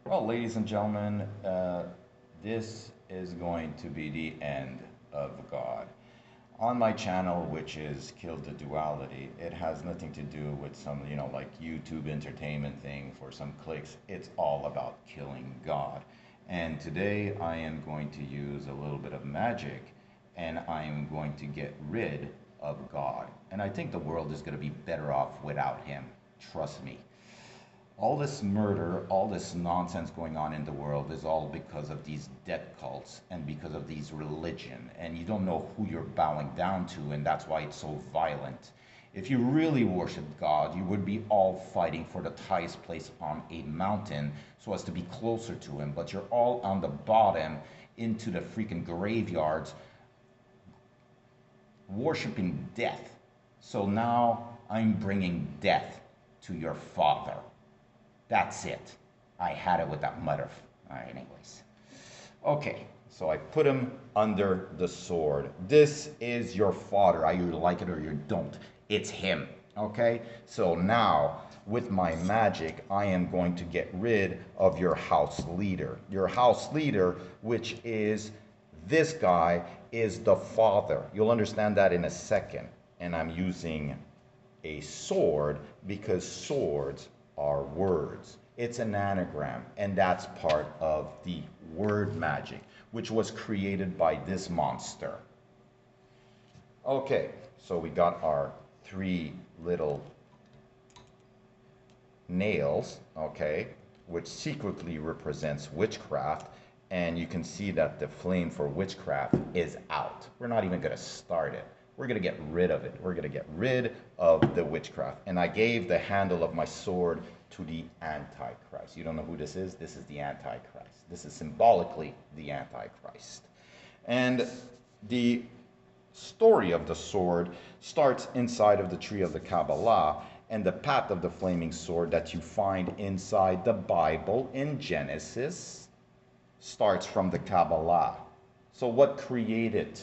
Well, ladies and gentlemen, this is going to be the end of God. On my channel, which is Killed the Duality, it has nothing to do with some, like YouTube entertainment thing for some clicks. It's all about killing God. And today I am going to use a little bit of magic and I am going to get rid of God. And I think the world is going to be better off without him. Trust me. All this murder, all this nonsense going on in the world is all because of these death cults and because of these religion. And you don't know who you're bowing down to, and that's why it's so violent. If you really worshiped God, you would be all fighting for the highest place on a mountain so as to be closer to him. But you're all on the bottom into the freaking graveyards worshiping death. So now I'm bringing death to your father. That's it. I had it with that mother. All right, anyways. Okay, so I put him under the sword. This is your father. Either you like it or you don't. It's him. Okay, so now with my magic, I am going to get rid of your house leader. Your house leader, which is this guy, is the father. You'll understand that in a second. And I'm using a sword because swords are words. It's an anagram, and that's part of the word magic, which was created by this monster. Okay, so we got our three little nails, okay, which secretly represents witchcraft, and you can see that the flame for witchcraft is out. We're not even going to start it. We're going to get rid of it. We're going to get rid of the witchcraft. And I gave the handle of my sword to the Antichrist. You don't know who this is? This is the Antichrist. This is symbolically the Antichrist. And the story of the sword starts inside of the tree of the Kabbalah, and the path of the flaming sword that you find inside the Bible in Genesis starts from the Kabbalah. So what created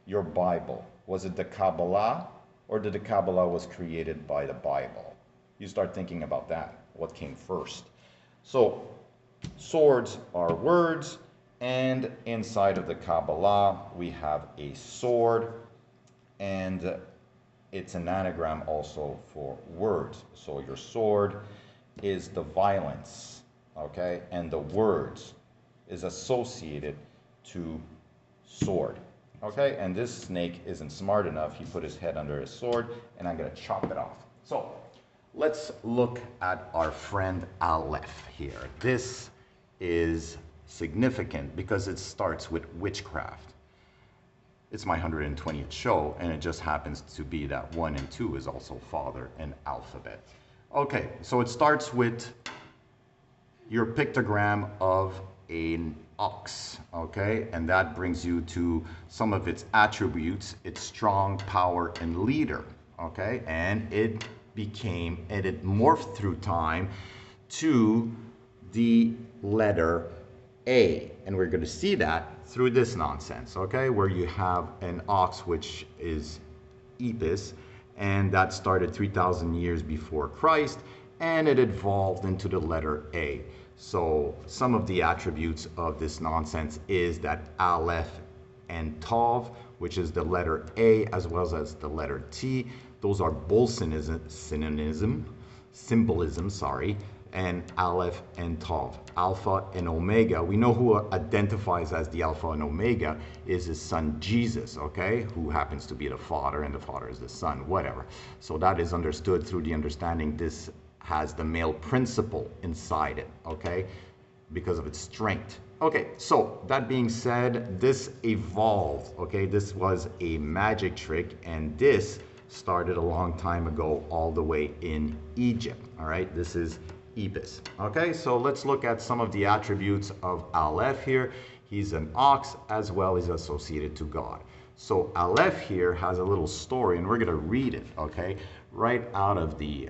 your Bible? Was it the Kabbalah, or did the Kabbalah was created by the Bible? You start thinking about that. What came first? So swords are words, and inside of the Kabbalah we have a sword, and it's an anagram also for words. So your sword is the violence, okay, and the words is associated to sword. Okay, and this snake isn't smart enough. He put his head under his sword, and I'm going to chop it off. So let's look at our friend Aleph here. This is significant because it starts with witchcraft. It's my 120th show, and it just happens to be that 1 and 2 is also father and Aleph-Bet. Okay, so it starts with your pictogram of an ox, okay? And that brings you to some of its attributes, its strong power and leader, okay? And it morphed through time to the letter A. And we're going to see that through this nonsense, okay? Where you have an ox, which is Epis, and that started 3,000 years before Christ, and it evolved into the letter A. So some of the attributes of this nonsense is that Aleph and Tav, which is the letter A as well as the letter T, those are both symbolism, and Aleph and Tav, Alpha and Omega. We know who identifies as the Alpha and Omega is his son Jesus, okay, who happens to be the Father, and the Father is the Son, whatever. So that is understood through the understanding this has the male principle inside it, okay, because of its strength. Okay, so that being said, this evolved, okay, this was a magic trick, and this started a long time ago all the way in Egypt, all right? This is Epis, okay? So let's look at some of the attributes of Aleph here. He's an ox as well as associated to God. So Aleph here has a little story, and we're gonna read it, okay? Right out of the,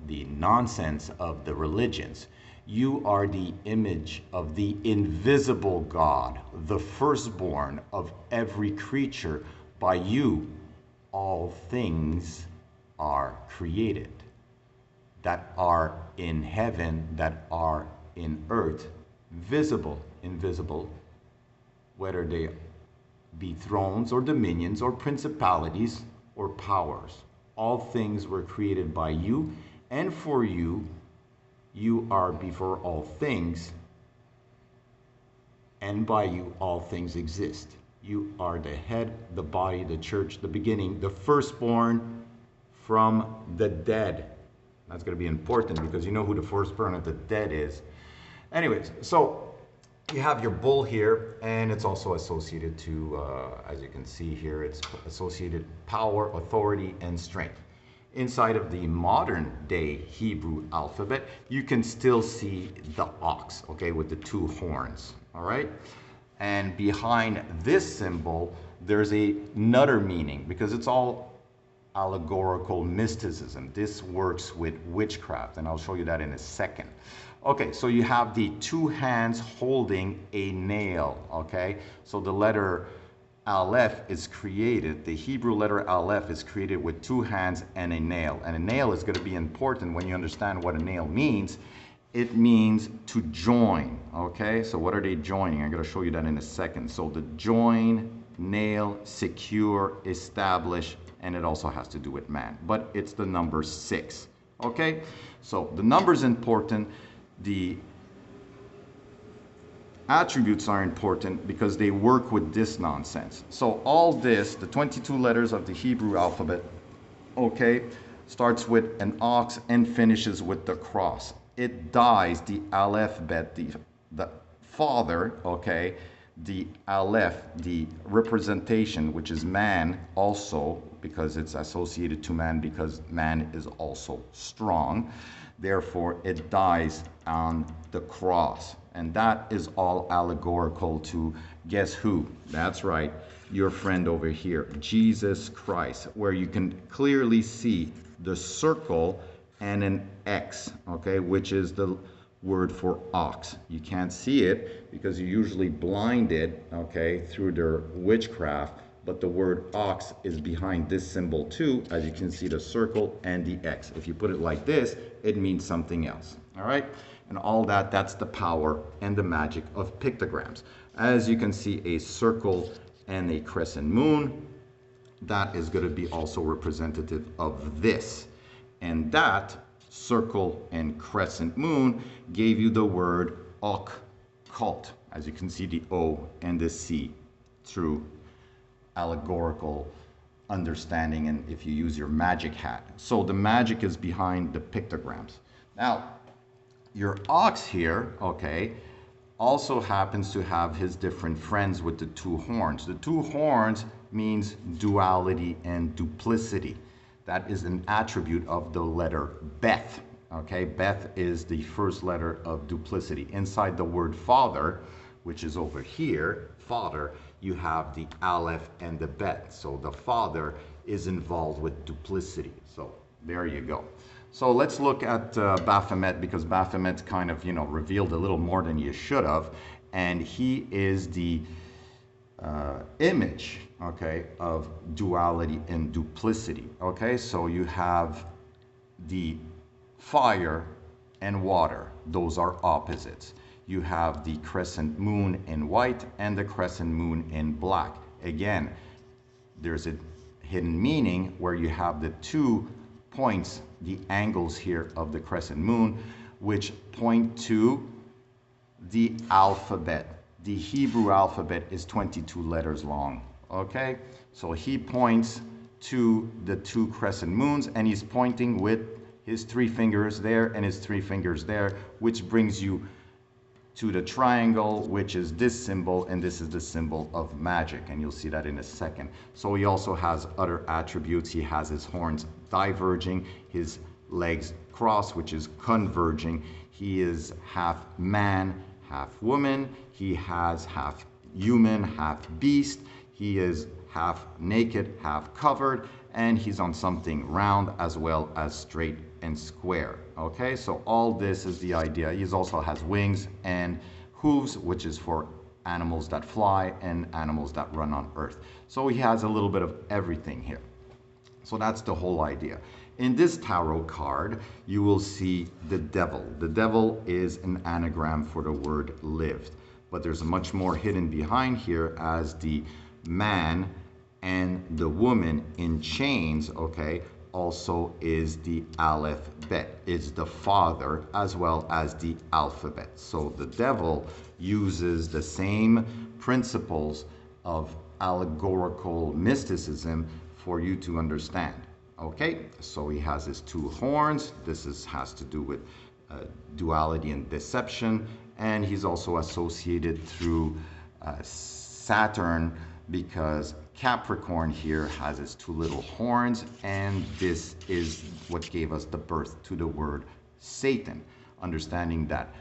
the nonsense of the religions. You are the image of the invisible God, the firstborn of every creature. By you, all things are created. that are in heaven, that are in earth, visible, invisible, whether they be thrones or dominions or principalities or powers. All things were created by you, and for you. You are before all things, and by you all things exist. You are the head, the body, the church, the beginning, the firstborn from the dead. That's going to be important because you know who the firstborn of the dead is. Anyways, so you have your bull here, and it's also associated to, as you can see here, it's associated power, authority, and strength. Inside of the modern day Hebrew alphabet, you can still see the ox, okay, with the two horns, all right? And behind this symbol, there's another meaning because it's all allegorical mysticism. This works with witchcraft, and I'll show you that in a second. Okay, so you have the two hands holding a nail, okay? So the letter Aleph is created, the Hebrew letter Aleph is created with two hands and a nail. And a nail is going to be important when you understand what a nail means. It means to join, okay? So what are they joining? I'm going to show you that in a second. So the join, nail, secure, establish, and it also has to do with man. But it's the number 6, okay? So the number is important. The attributes are important because they work with this nonsense. So all this, the 22 letters of the Hebrew alphabet, okay, starts with an ox and finishes with the cross. It dies the Aleph-Bet, the father, okay, the Aleph, the representation, which is man also, because it's associated to man because man is also strong. Therefore, it dies on the cross. And that is all allegorical to, guess who? That's right, your friend over here, Jesus Christ, where you can clearly see the circle and an X, okay, which is the word for ox. You can't see it because you're usually blinded, okay, through their witchcraft, but the word ox is behind this symbol too. As you can see, the circle and the X. If you put it like this, it means something else, all right? And all that, that's the power and the magic of pictograms. As you can see, a circle and a crescent moon, that is going to be also representative of this. And that circle and crescent moon gave you the word occult. As you can see, the O and the C through allegorical understanding, and if you use your magic hat. So the magic is behind the pictograms. Now, your ox here, okay, also happens to have his different friends with the two horns. The two horns means duality and duplicity. That is an attribute of the letter Beth, okay? Beth is the first letter of duplicity. Inside the word father, which is over here, father, you have the Aleph and the Bet. So the father is involved with duplicity. So there you go. So let's look at Baphomet, because Baphomet kind of, revealed a little more than you should have. And he is the image, okay, of duality and duplicity. Okay, so you have the fire and water. Those are opposites. You have the crescent moon in white and the crescent moon in black. Again, there's a hidden meaning where you have the 2 points, the angles here of the crescent moon, which point to the alphabet. The Hebrew alphabet is 22 letters long, okay? So he points to the 2 crescent moons, and he's pointing with his 3 fingers there and his 3 fingers there, which brings you to the triangle, which is this symbol, and this is the symbol of magic, and you'll see that in a second. So he also has other attributes. He has his horns diverging, his legs crossed, which is converging. He is half man, half woman. He has half human, half beast. He is half naked, half covered, and he's on something round as well as straight and square. Okay, so all this is the idea. He also has wings and hooves, which is for animals that fly and animals that run on earth. So he has a little bit of everything here. So that's the whole idea. In this tarot card, you will see the devil. The devil is an anagram for the word lived. But there's much more hidden behind here, as the man and the woman in chains, okay, also is the Aleph-Bet. It's the father as well as the alphabet. So the devil uses the same principles of allegorical mysticism for you to understand. Okay, so he has his two horns. This has to do with duality and deception, and he's also associated through Saturn, because Capricorn here has his two little horns, and this is what gave us the birth to the word Satan. Understanding that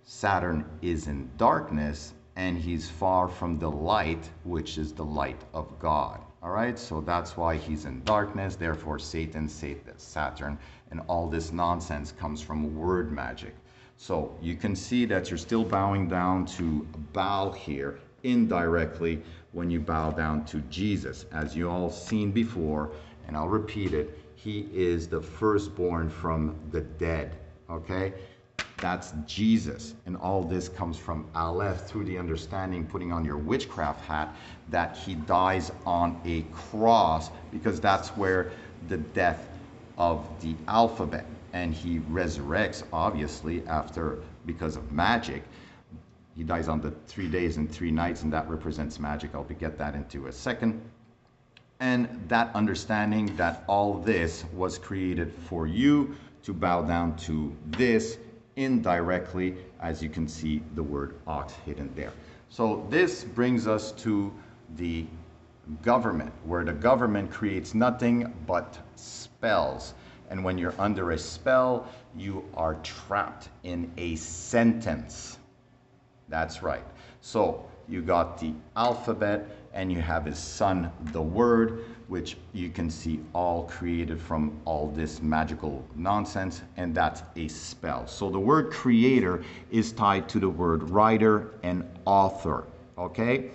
Saturn is in darkness and he's far from the light, which is the light of God. All right, so that's why he's in darkness. Therefore, Satan, Saturn, and all this nonsense comes from word magic. So you can see that you're still bowing down to Baal here indirectly when you bow down to Jesus. As you all seen before, and I'll repeat it, he is the firstborn from the dead. Okay, that's Jesus. And all this comes from Aleph, through the understanding, putting on your witchcraft hat, that he dies on a cross, because that's where the death of the alphabet, and he resurrects obviously after, because of magic. He dies on the 3 days and 3 nights, and that represents magic. I'll get that into a second. And that understanding that all this was created for you to bow down to this indirectly, as you can see the word ox hidden there. So this brings us to the government, where the government creates nothing but spells. And when you're under a spell, you are trapped in a sentence. That's right. So you got the alphabet, and you have his son, the word, which you can see all created from all this magical nonsense, and that's a spell. So the word creator is tied to the word writer and author, okay?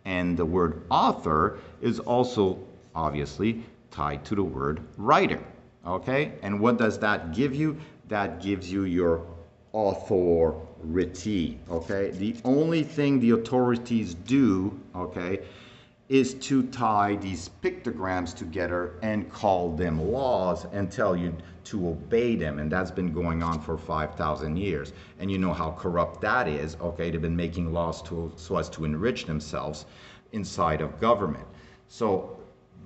And the word author is also obviously tied to the word writer, okay? And what does that give you? That gives you your authority, okay? The only thing the authorities do, okay, is to tie these pictograms together and call them laws and tell you to obey them. And that's been going on for 5,000 years. And you know how corrupt that is, okay? They've been making laws so as to enrich themselves inside of government. So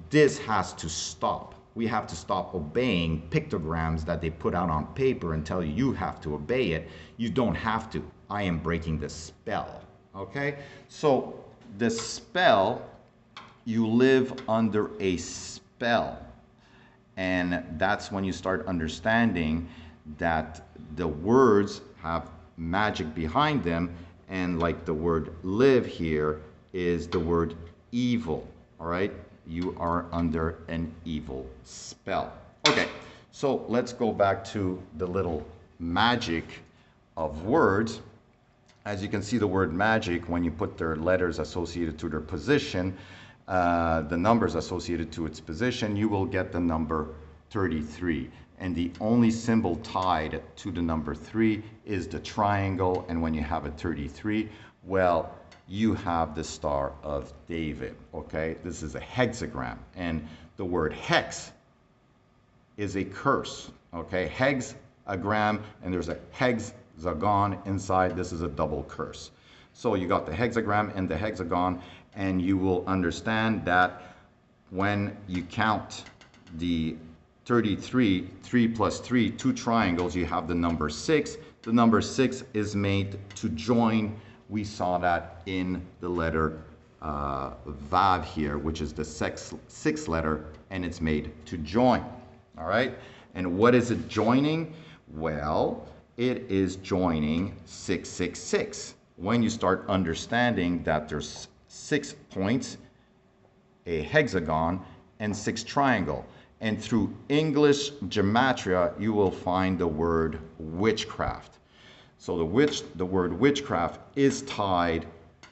this has to stop. We have to stop obeying pictograms that they put out on paper and tell you you have to obey it. You don't have to. I am breaking the spell, okay? So the spell, you live under a spell. And that's when you start understanding that the words have magic behind them. And like the word live here is the word evil, all right? You are under an evil spell. Okay, so let's go back to the little magic of words. As you can see, the word magic, when you put their letters associated to their position, the numbers associated to its position, you will get the number 33. And the only symbol tied to the number 3 is the triangle. And when you have a 33, well, you have the Star of David, okay? This is a hexagram, and the word hex is a curse, okay? Hexagram, and there's a hexagon inside. This is a double curse. So you got the hexagram and the hexagon, and you will understand that when you count the 33, 3 plus 3, 2 triangles, you have the number 6. The number 6 is made to join. We saw that in the letter Vav here, which is the sixth letter, and it's made to join, all right? And what is it joining? Well, it is joining 666. When you start understanding that there's 6 points, a hexagon, and 6 triangle. And through English gematria, you will find the word witchcraft. So the word witchcraft is tied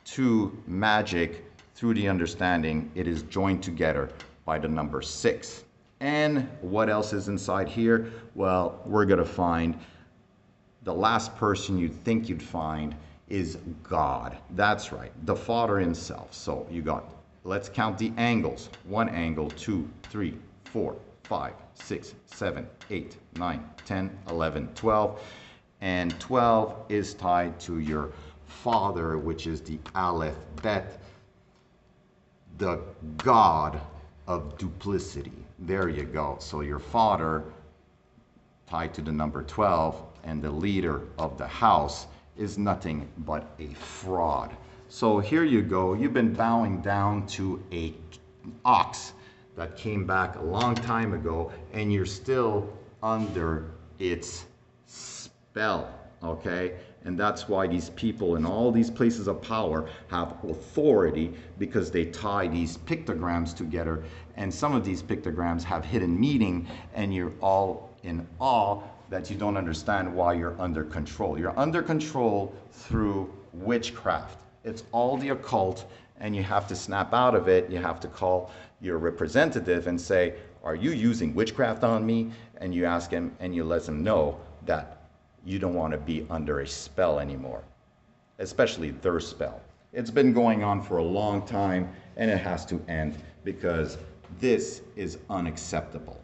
to magic through the understanding it is joined together by the number 6. And what else is inside here? Well, we're going to find the last person you'd think you'd find is God. That's right, the Father himself. So you got, let's count the angles. 1 angle, 2, 3, 4, 5, 6, 7, 8, 9, 10, 11, 12. And 12 is tied to your Father, which is the Aleph-Bet, the God of duplicity. There you go. So your Father tied to the number 12, and the leader of the house is nothing but a fraud. So here you go. You've been bowing down to a ox that came back a long time ago, and you're still under its spell, okay? And that's why these people in all these places of power have authority, because they tie these pictograms together, and some of these pictograms have hidden meaning, and you're all in awe that you don't understand why you're under control. You're under control through witchcraft. It's all the occult, and you have to snap out of it. You have to call your representative and say, are you using witchcraft on me? And you ask him, and you let him know that you don't want to be under a spell anymore, especially their spell. It's been going on for a long time, and it has to end, because this is unacceptable.